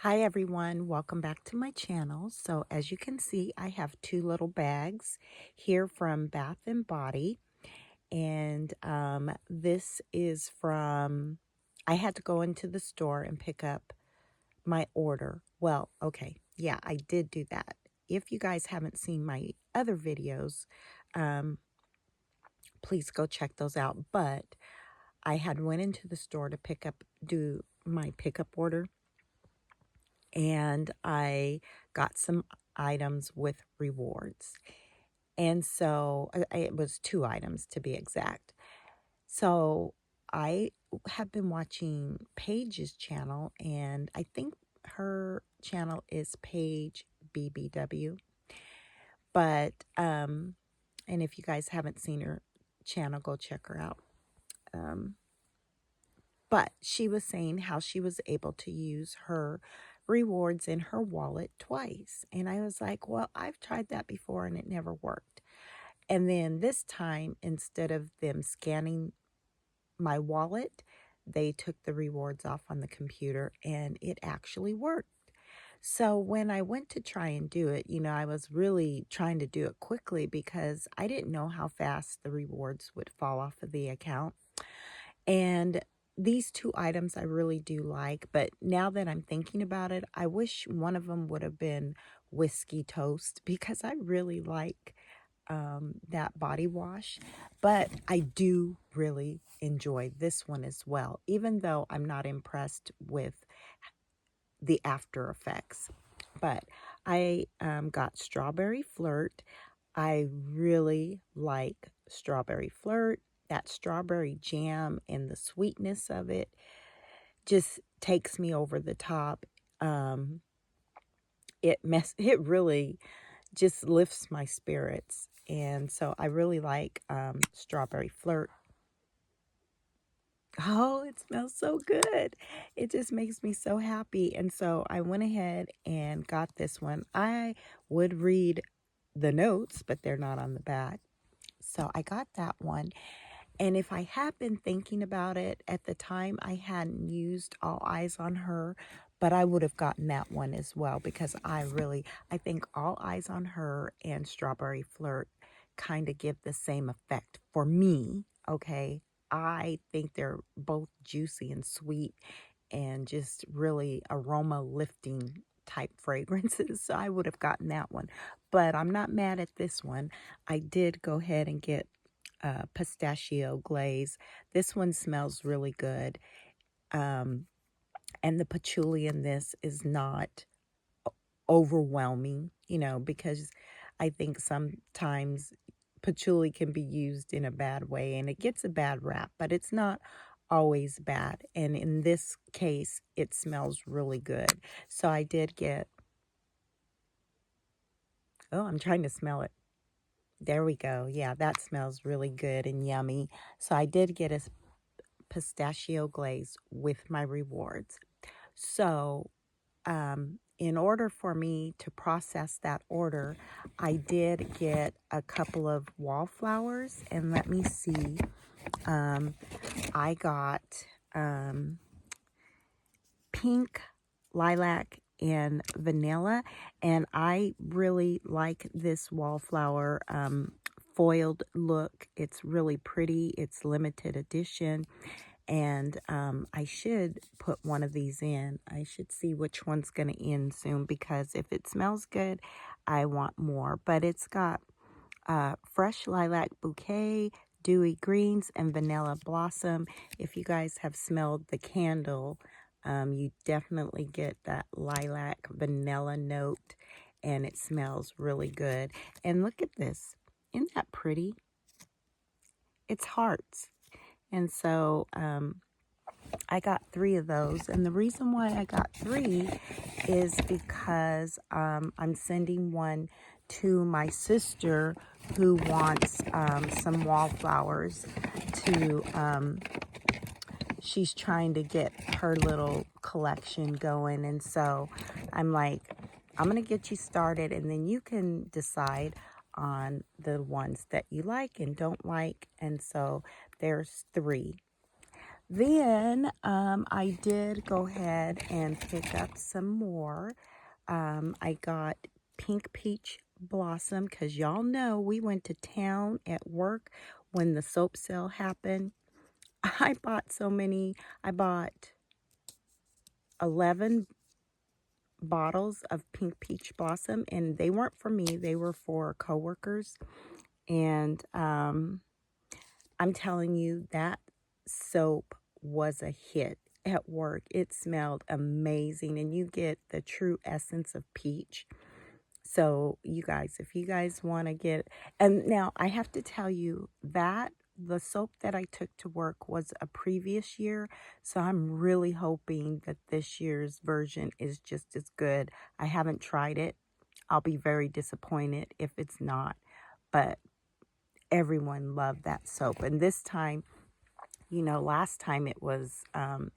Hi everyone, welcome back to my channel. So as you can see, I have two little bags here from Bath and Body. And this is from, I had to go into the store and pick up my order. Well, okay, yeah, I did do that. If you guys haven't seen my other videos, um, please go check those out. But I had went into the store to do my pickup order, and I got some items with rewards. And so it was two items to be exact. So I have been watching Paige's channel, and I think her channel is Paige BBW. But and if you guys haven't seen her channel, go check her out. But she was saying how she was able to use her rewards in her wallet twice. And I was like, well, I've tried that before and it never worked. And then this time, instead of them scanning my wallet, they took the rewards off on the computer and it actually worked. So when I went to try and do it, I was really trying to do it quickly because I didn't know how fast the rewards would fall off of the account. And these two items I really do like, but now that I'm thinking about it, I wish one of them would have been whiskey toast because I really like that body wash. But I do really enjoy this one as well, even though I'm not impressed with the after effects. But I got Strawberry Flirt. I really like Strawberry Flirt. That strawberry jam and the sweetness of it just takes me over the top. It really just lifts my spirits. And so I really like Strawberry Flirt. Oh, it smells so good. It just makes me so happy. And so I went ahead and got this one. I would read the notes, but they're not on the back. So I got that one. And if I had been thinking about it at the time, I hadn't used All Eyes on Her, but I would have gotten that one as well because I think All Eyes on Her and Strawberry Flirt kind of give the same effect for me, okay? I think they're both juicy and sweet and just really aroma lifting type fragrances. So I would have gotten that one. But I'm not mad at this one. I did go ahead and get pistachio glaze. This one smells really good. And the patchouli in this is not overwhelming, because I think sometimes patchouli can be used in a bad way and it gets a bad rap, but it's not always bad. And in this case, it smells really good. So I did get, oh, I'm trying to smell it. There we go. Yeah, that smells really good and yummy. So I did get a pistachio glaze with my rewards. So, in order for me to process that order, I did get a couple of wallflowers, and let me see. I got pink, lilac, and vanilla, and I really like this wallflower foiled look. It's really pretty. It's limited edition. And I should put one of these in. I should see which one's going to end soon because if it smells good, I want more. But it's got fresh lilac bouquet, dewy greens, and vanilla blossom. If you guys have smelled the candle, you definitely get that lilac vanilla note, and it smells really good. And look at this. Isn't that pretty? It's hearts. And so I got 3 of those. And the reason why I got 3 is because I'm sending one to my sister who wants some wallflowers to, she's trying to get her little collection going. And so I'm like, I'm going to get you started and then you can decide on the ones that you like and don't like. And so there's 3. Then I did go ahead and pick up some more. I got Pink Peach Blossom because y'all know we went to town at work when the soap sale happened. I bought so many. I bought 11 bottles of Pink Peach Blossom, and they weren't for me. They were for coworkers. And I'm telling you, that soap was a hit at work. It smelled amazing, and you get the true essence of peach. So, you guys, if you guys want to get, and now I have to tell you that the soap that I took to work was a previous year. So, I'm really hoping that this year's version is just as good. I haven't tried it. I'll be very disappointed if it's not. But everyone loved that soap. And this time, last time it was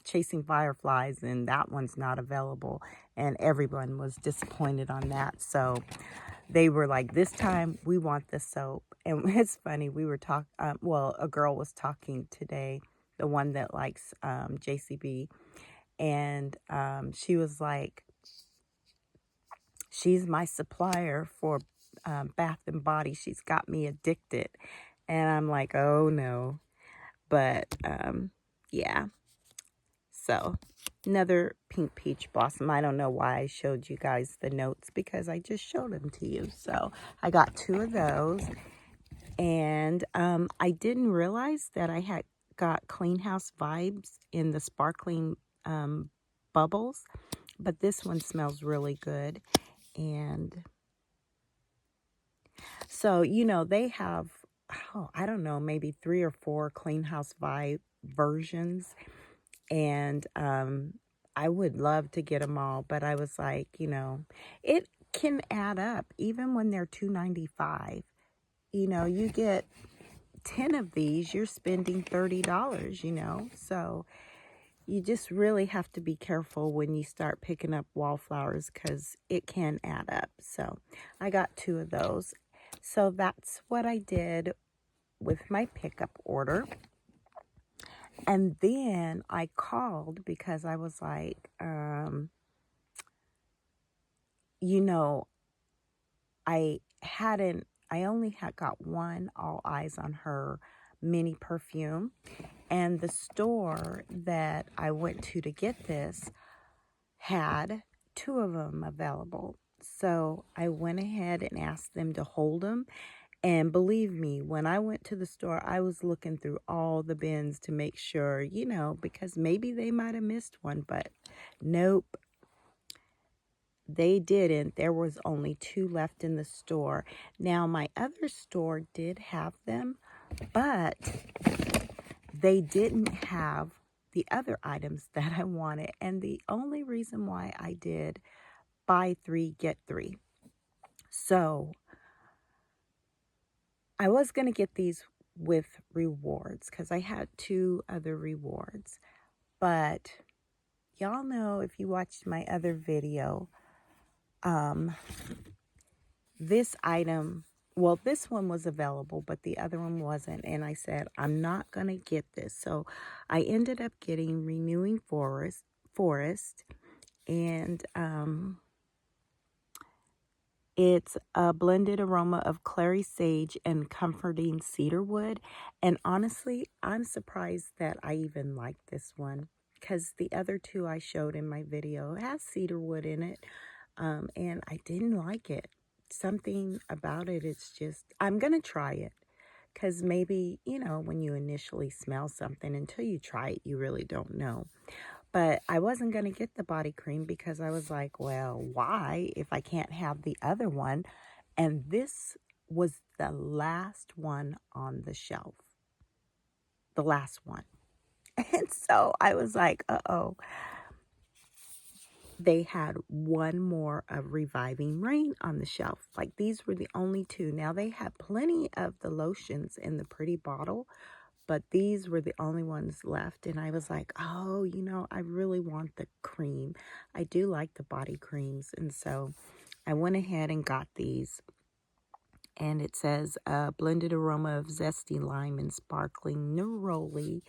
Chasing Fireflies, and that one's not available. And everyone was disappointed on that. So they were like, this time we want the soap. And it's funny, we were talking, a girl was talking today, the one that likes JCB. And she was like, she's my supplier for Bath and Body. She's got me addicted. And I'm like, oh no. But yeah. So another Pink Peach Blossom. I don't know why I showed you guys the notes because I just showed them to you. So I got 2 of those. And I didn't realize that I had got Clean House Vibes in the sparkling bubbles. But this one smells really good. And so, they have, I don't know, maybe 3 or 4 Clean House Vibe versions. And I would love to get them all, but I was like, it can add up even when they're $2.95. You get 10 of these, you're spending $30, So you just really have to be careful when you start picking up wallflowers because it can add up. So I got 2 of those. So that's what I did with my pickup order. And then I called because I was like, I only had got one All Eyes on Her mini perfume. And the store that I went to get this had 2 of them available. So I went ahead and asked them to hold them. And believe me, when I went to the store, I was looking through all the bins to make sure, because maybe they might have missed one, but nope, they didn't. There was only 2 left in the store. Now, my other store did have them, but they didn't have the other items that I wanted. And the only reason why I did buy 3, get 3. So I was going to get these with rewards because I had 2 other rewards. But y'all know, if you watched my other video, this item, well, this one was available, but the other one wasn't. And I said, I'm not going to get this. So I ended up getting Renewing Forest, and it's a blended aroma of clary sage and comforting cedarwood. And honestly, I'm surprised that I even like this one because the other 2 I showed in my video has cedarwood in it, and I didn't like it. Something about it, it's just, I'm going to try it because maybe, when you initially smell something, until you try it, you really don't know. But I wasn't going to get the body cream because I was like, well, why if I can't have the other one? And this was the last one on the shelf. The last one. And so I was like, uh-oh. They had one more of Reviving Rain on the shelf. Like, these were the only 2. Now, they had plenty of the lotions in the pretty bottle, but these were the only ones left. And I was like, oh, I really want the cream. I do like the body creams. And so I went ahead and got these. And it says blended aroma of zesty lime and sparkling neroli.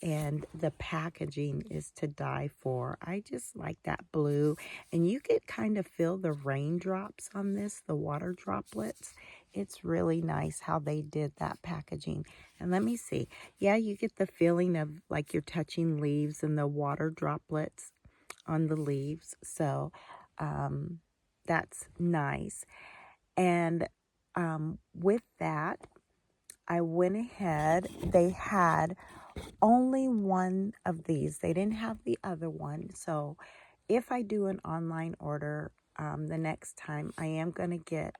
and the packaging is to die for. I just like that blue, and you could kind of feel the raindrops on this, the water droplets. It's really nice how they did that packaging. And let me see. Yeah, you get the feeling of like you're touching leaves and the water droplets on the leaves. So that's nice. And with that, I went ahead. They had only one of these. They didn't have the other one. So if I do an online order the next time, I am going to get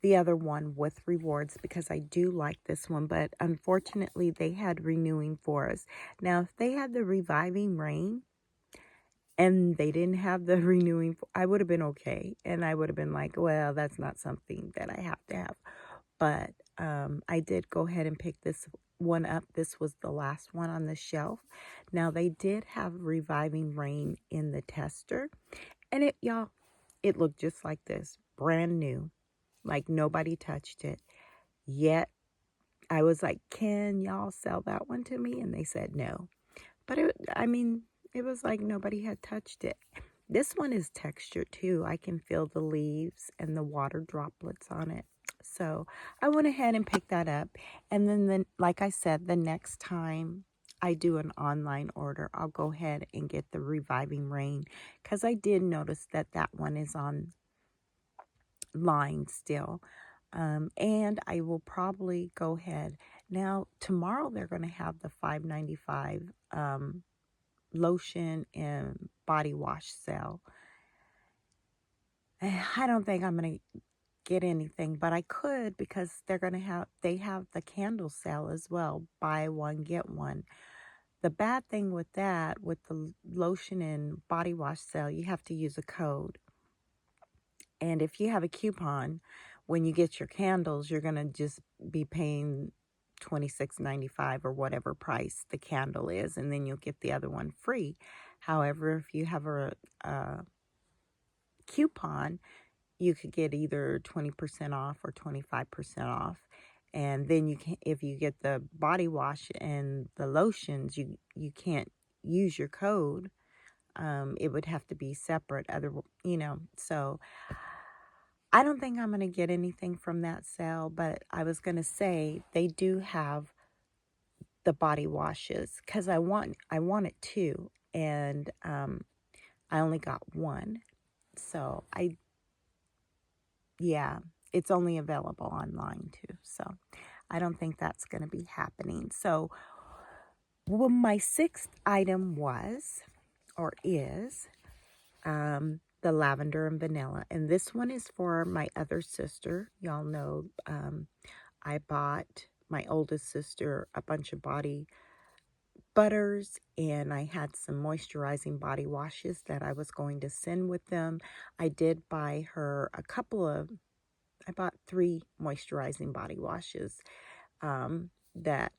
the other one with rewards because I do like this one. But unfortunately, they had Renewing Forest. Now, if they had the Reviving Rain and they didn't have the Renewing, I would have been okay. And I would have been like, well, that's not something that I have to have. But I did go ahead and pick this one up. This was the last one on the shelf. Now, they did have Reviving Rain in the tester. And it, y'all, it looked just like this. Brand new. Like nobody touched it. Yet, I was like, can y'all sell that one to me? And they said no. But it was like nobody had touched it. This one is textured too. I can feel the leaves and the water droplets on it. So I went ahead and picked that up. And then, like I said, the next time I do an online order, I'll go ahead and get the Reviving Rain because I did notice that that one is on line still. And I will probably go ahead. Now, tomorrow they're going to have the $5.95 lotion and body wash sale. I don't think I'm going to get anything, but I could because they have the candle sale as well. Buy one, get one. The bad thing with that, with the lotion and body wash sale, you have to use a code. And if you have a coupon, when you get your candles, you're going to just be paying $26.95 or whatever price the candle is, and then you'll get the other one free. However, if you have a coupon, you could get either 20% off or 25% off. And then you can, if you get the body wash and the lotions, you can't use your code. It would have to be separate. So I don't think I'm going to get anything from that sale, but I was going to say they do have the body washes because I want it too, and I only got one, so it's only available online too. So I don't think that's going to be happening. So my sixth item was or is the lavender and vanilla. And this one is for my other sister. Y'all know I bought my oldest sister a bunch of body butters, and I had some moisturizing body washes that I was going to send with them. I did buy her I bought 3 moisturizing body washes that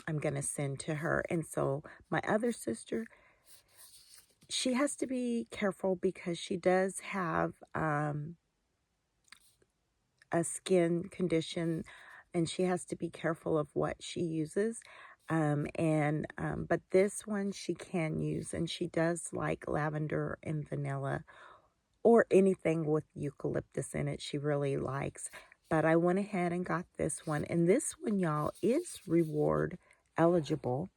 I'm going to send to her. And so my other sister, she has to be careful because she does have a skin condition, and she has to be careful of what she uses. But this one she can use, and she does like lavender and vanilla or anything with eucalyptus in it. She really likes. But I went ahead and got this one, and this one, y'all, is reward eligible.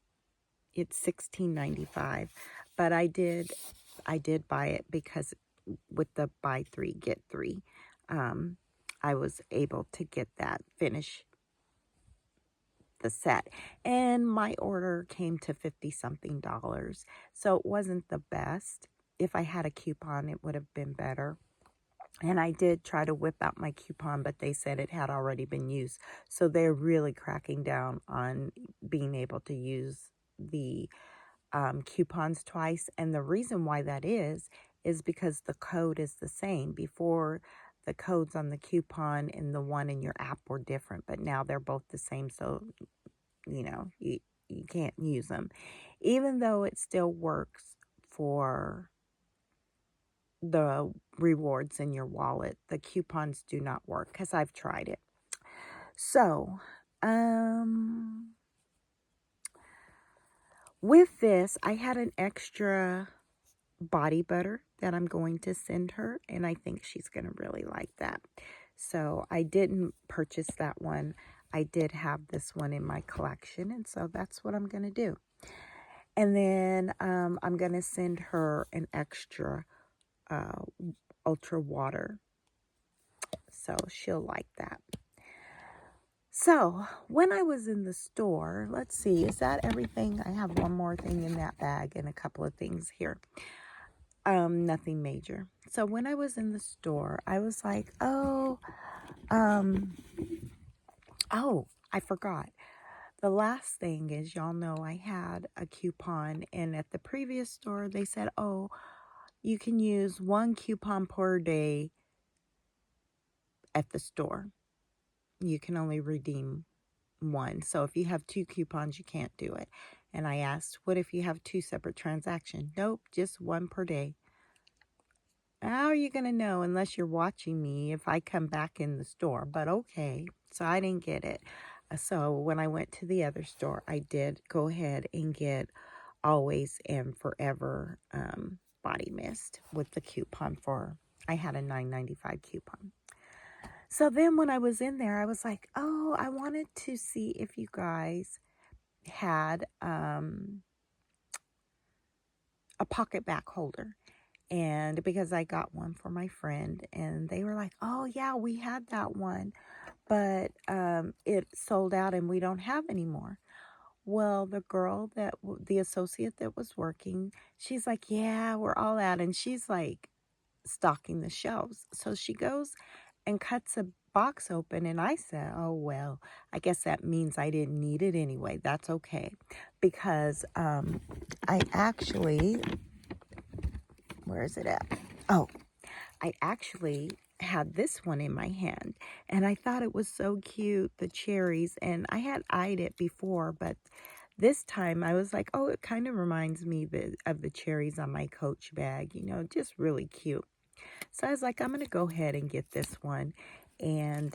It's $16.95, but I did buy it because with the buy 3 get 3, I was able to get that, finish the set, and my order came to 50 something dollars. So it wasn't the best. If I had a coupon, it would have been better. And I did try to whip out my coupon, but they said it had already been used. So they're really cracking down on being able to use the coupons twice. And the reason why that is because the code is the same. Before, the codes on the coupon and the one in your app were different, but now they're both the same. So, you can't use them. Even though it still works for the rewards in your wallet, the coupons do not work because I've tried it. So, with this, I had an extra body butter that I'm going to send her, and I think she's going to really like that. So I didn't purchase that one. I did have this one in my collection, and so that's what I'm going to do. And then I'm going to send her an extra ultra water, so she'll like that. So when I was in the store, let's see, is that everything? I have one more thing in that bag and a couple of things here. Nothing major. So when I was in the store, I was like, oh, I forgot. The last thing is, y'all know I had a coupon, and at the previous store, they said, oh, you can use 1 coupon per day at the store. You can only redeem 1. So if you have 2 coupons, you can't do it. And I asked, what if you have 2 separate transactions? Nope, just 1 per day. How are you going to know unless you're watching me if I come back in the store? But okay, so I didn't get it. So when I went to the other store, I did go ahead and get Always and Forever body mist with the coupon for, I had a $9.95 coupon. So then when I was in there, I was like, oh, I wanted to see if you guys had a pocket back holder. And because I got one for my friend, and they were like, oh yeah, we had that one, but it sold out and we don't have any more. Well, the girl the associate that was working, she's like, yeah, we're all out. And she's like stocking the shelves. So she goes and cuts a box open, and I said, oh, well, I guess that means I didn't need it anyway. That's okay. Because I actually, where is it at? Oh, I actually had this one in my hand, and I thought it was so cute, the cherries, and I had eyed it before, but this time I was like, oh, it kind of reminds me of the cherries on my Coach bag, just really cute. So I was like, I'm going to go ahead and get this one, and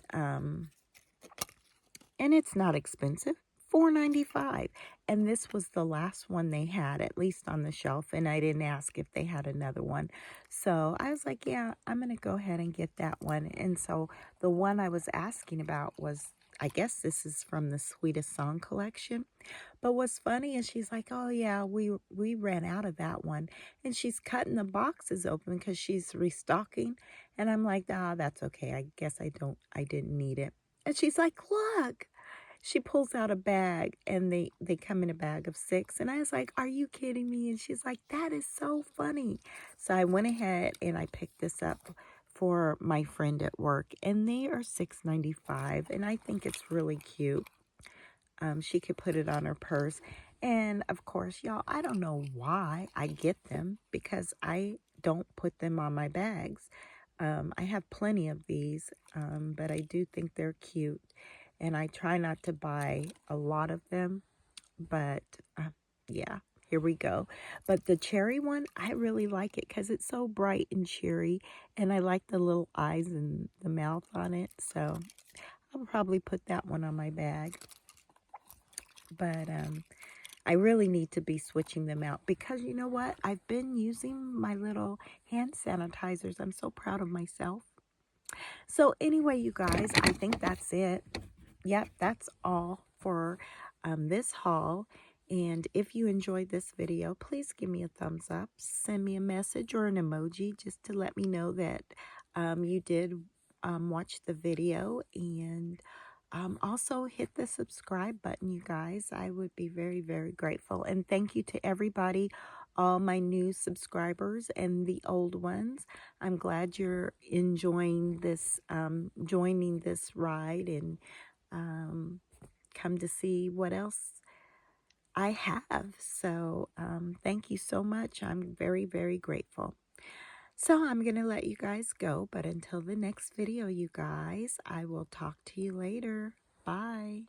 it's not expensive. $4.95, and this was the last one they had, at least on the shelf, and I didn't ask if they had another one. So I was like, yeah, I'm going to go ahead and get that one. And so the one I was asking about was, I guess this is from the Sweetest Song collection. But what's funny is she's like, oh yeah, we ran out of that one. And she's cutting the boxes open because she's restocking. And I'm like, ah, that's okay. I guess I didn't need it. And she's like, look. She pulls out a bag, and they come in a bag of 6. And I was like, are you kidding me? And she's like, that is so funny. So I went ahead and I picked this up for my friend at work, and they are $6.95, and I think it's really cute. She could put it on her purse. And of course, y'all, I don't know why I get them, because I don't put them on my bags. I have plenty of these, but I do think they're cute. And I try not to buy a lot of them, but yeah, here we go. But the cherry one, I really like it because it's so bright and cheery, and I like the little eyes and the mouth on it. So I'll probably put that one on my bag. But I really need to be switching them out, because you know what? I've been using my little hand sanitizers. I'm so proud of myself. So anyway, you guys, I think that's it. Yep, that's all for this haul. And if you enjoyed this video, please give me a thumbs up. Send me a message or an emoji just to let me know that you did watch the video. And also hit the subscribe button, you guys. I would be very, very grateful. And thank you to everybody, all my new subscribers and the old ones. I'm glad you're enjoying this, joining this ride, and come to see what else I have. So thank you so much. I'm very, very grateful. So I'm going to let you guys go. But until the next video, you guys, I will talk to you later. Bye.